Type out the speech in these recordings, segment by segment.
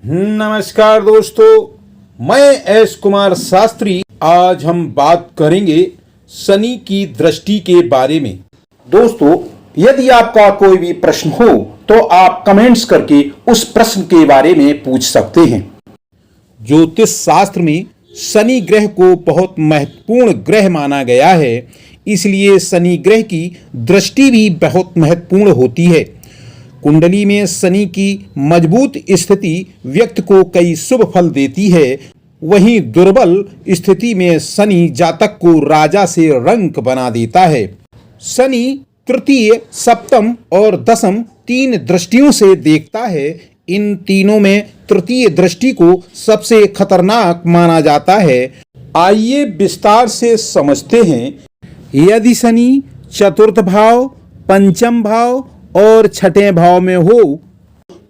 नमस्कार दोस्तों, मैं एस कुमार शास्त्री। आज हम बात करेंगे शनि की दृष्टि के बारे में। दोस्तों, यदि आपका कोई भी प्रश्न हो तो आप कमेंट्स करके उस प्रश्न के बारे में पूछ सकते हैं। ज्योतिष शास्त्र में शनि ग्रह को बहुत महत्वपूर्ण ग्रह माना गया है, इसलिए शनि ग्रह की दृष्टि भी बहुत महत्वपूर्ण होती है। कुंडली में शनि की मजबूत स्थिति व्यक्ति को कई शुभ फल देती है। वहीं दुर्बल स्थिति में शनि जातक को राजा से रंक बना देता है। शनि तृतीय, सप्तम और दशम तीन दृष्टियों से देखता है। इन तीनों में तृतीय दृष्टि को सबसे खतरनाक माना जाता है। आइए विस्तार से समझते हैं। यदि शनि चतुर्थ भाव, पंचम भाव और छठे भाव में हो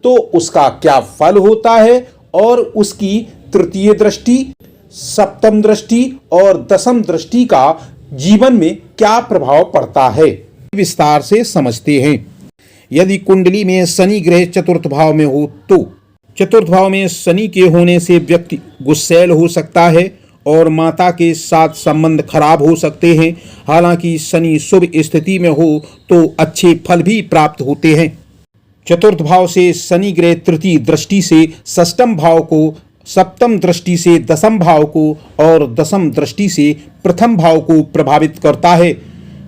तो उसका क्या फल होता है और उसकी तृतीय दृष्टि, सप्तम दृष्टि और दशम दृष्टि का जीवन में क्या प्रभाव पड़ता है, विस्तार से समझते हैं। यदि कुंडली में शनि ग्रह चतुर्थ भाव में हो तो चतुर्थ भाव में शनि के होने से व्यक्ति गुस्सैल हो सकता है और माता के साथ संबंध खराब हो सकते हैं। हालांकि शनि शुभ स्थिति में हो तो अच्छे फल भी प्राप्त होते हैं। चतुर्थ भाव से शनि ग्रह तृतीय दृष्टि से षष्ठम भाव को, सप्तम दृष्टि से दशम भाव को और दशम दृष्टि से प्रथम भाव को प्रभावित करता है।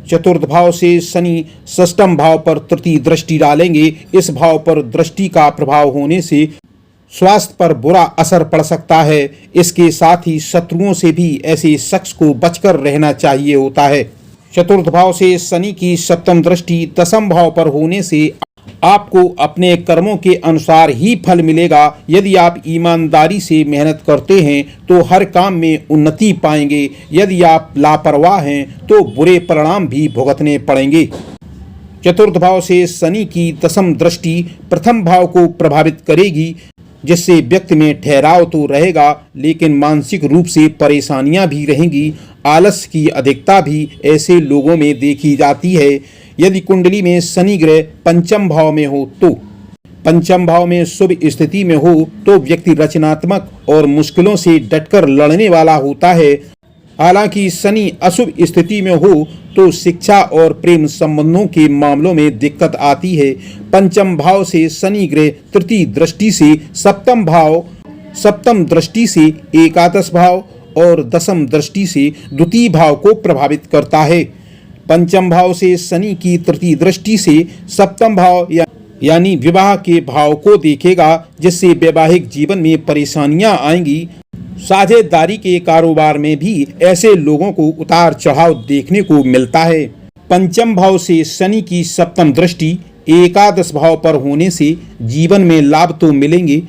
चतुर्थ भाव से शनि षष्ठम भाव पर तृतीय दृष्टि डालेंगे। इस भाव पर दृष्टि का प्रभाव होने से स्वास्थ्य पर बुरा असर पड़ सकता है। इसके साथ ही शत्रुओं से भी ऐसे शख्स को बचकर रहना चाहिए होता है। चतुर्थ भाव से शनि की सप्तम दृष्टि दशम भाव पर होने से आपको अपने कर्मों के अनुसार ही फल मिलेगा। यदि आप ईमानदारी से मेहनत करते हैं तो हर काम में उन्नति पाएंगे। यदि आप लापरवाह हैं तो बुरे परिणाम भी भुगतने पड़ेंगे। चतुर्थ भाव से शनि की दशम दृष्टि प्रथम भाव को प्रभावित करेगी, जिससे व्यक्ति में ठहराव तो रहेगा लेकिन मानसिक रूप से परेशानियां भी रहेंगी। आलस्य की अधिकता भी ऐसे लोगों में देखी जाती है। यदि कुंडली में शनि ग्रह पंचम भाव में हो तो पंचम भाव में शुभ स्थिति में हो तो व्यक्ति रचनात्मक और मुश्किलों से डटकर लड़ने वाला होता है। हालांकि शनि अशुभ स्थिति में हो तो शिक्षा और प्रेम संबंधों के मामलों में दिक्कत आती है। पंचम भाव से शनि ग्रह तृतीय दृष्टि से सप्तम भाव, सप्तम दृष्टि से एकादश भाव और दशम दृष्टि से द्वितीय भाव को प्रभावित करता है। पंचम भाव से शनि की तृतीय दृष्टि से सप्तम भाव यानी विवाह के भाव को देखेगा, जिससे वैवाहिक जीवन में परेशानियां आएंगी। साझेदारी के कारोबार में भी ऐसे लोगों को उतार चढ़ाव देखने को मिलता है। पंचम भाव से शनि की सप्तम दृष्टि एकादश भाव पर होने से जीवन में लाभ तो मिलेंगे,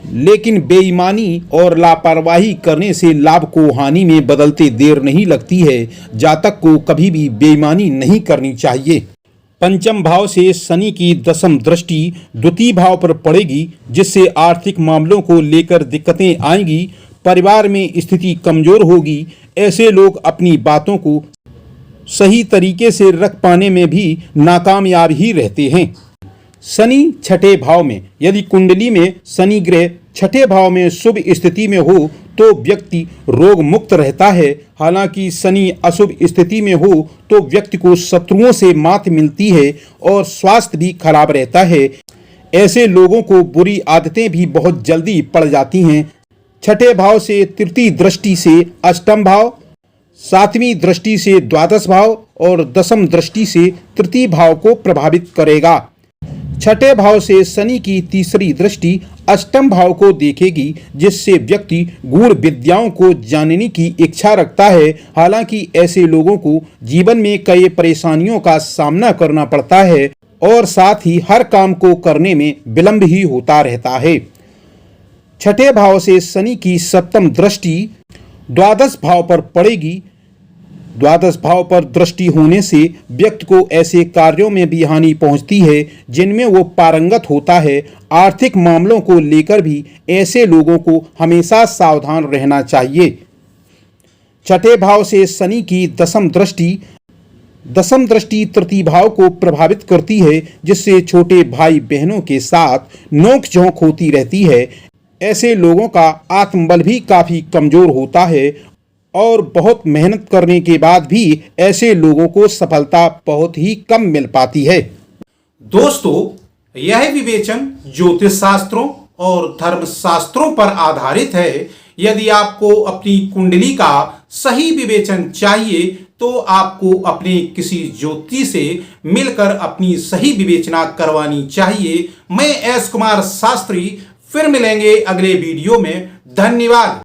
लेकिन बेईमानी और लापरवाही करने से लाभ को हानि में बदलते देर नहीं लगती है। जातक को कभी भी बेईमानी नहीं करनी चाहिए। पंचम भाव से शनि की दशम दृष्टि द्वितीय भाव पर पड़ेगी, जिससे आर्थिक मामलों को लेकर दिक्कतें आएंगी। परिवार में स्थिति कमजोर होगी। ऐसे लोग अपनी बातों को सही तरीके से रख पाने में भी नाकामयाब ही रहते हैं। शनि छठे भाव में, यदि कुंडली में शनि ग्रह छठे भाव में शुभ स्थिति में हो तो व्यक्ति रोग मुक्त रहता है। हालांकि शनि अशुभ स्थिति में हो तो व्यक्ति को शत्रुओं से मात मिलती है और स्वास्थ्य भी खराब रहता है। ऐसे लोगों को बुरी आदतें भी बहुत जल्दी पड़ जाती हैं। छठे भाव से तृतीय दृष्टि से अष्टम भाव, सातवीं दृष्टि से द्वादश भाव और दशम दृष्टि से तृतीय भाव को प्रभावित करेगा। छठे भाव से शनि की तीसरी दृष्टि अष्टम भाव को देखेगी, जिससे व्यक्ति गूढ़ विद्याओं को जानने की इच्छा रखता है। हालांकि ऐसे लोगों को जीवन में कई परेशानियों का सामना करना पड़ता है और साथ ही हर काम को करने में विलंब ही होता रहता है। छठे भाव से शनि की सप्तम दृष्टि द्वादश भाव पर पड़ेगी। द्वादश भाव पर दृष्टि होने से व्यक्ति को ऐसे कार्यों में भी हानि पहुंचती है जिनमें वो पारंगत होता है। आर्थिक मामलों को लेकर भी ऐसे लोगों को हमेशा सावधान रहना चाहिए। छठे भाव से शनि की दशम दृष्टि तृतीय भाव को प्रभावित करती है, जिससे छोटे भाई बहनों के साथ नोक झोंक होती रहती है। ऐसे लोगों का आत्मबल भी काफ़ी कमज़ोर होता है और बहुत मेहनत करने के बाद भी ऐसे लोगों को सफलता बहुत ही कम मिल पाती है। दोस्तों, यह विवेचन ज्योतिष शास्त्रों और धर्म शास्त्रों पर आधारित है। यदि आपको अपनी कुंडली का सही विवेचन चाहिए तो आपको अपने किसी ज्योतिषी से मिलकर अपनी सही विवेचना करवानी चाहिए। मैं एस कुमार शास्त्री, फिर मिलेंगे अगले वीडियो में। धन्यवाद।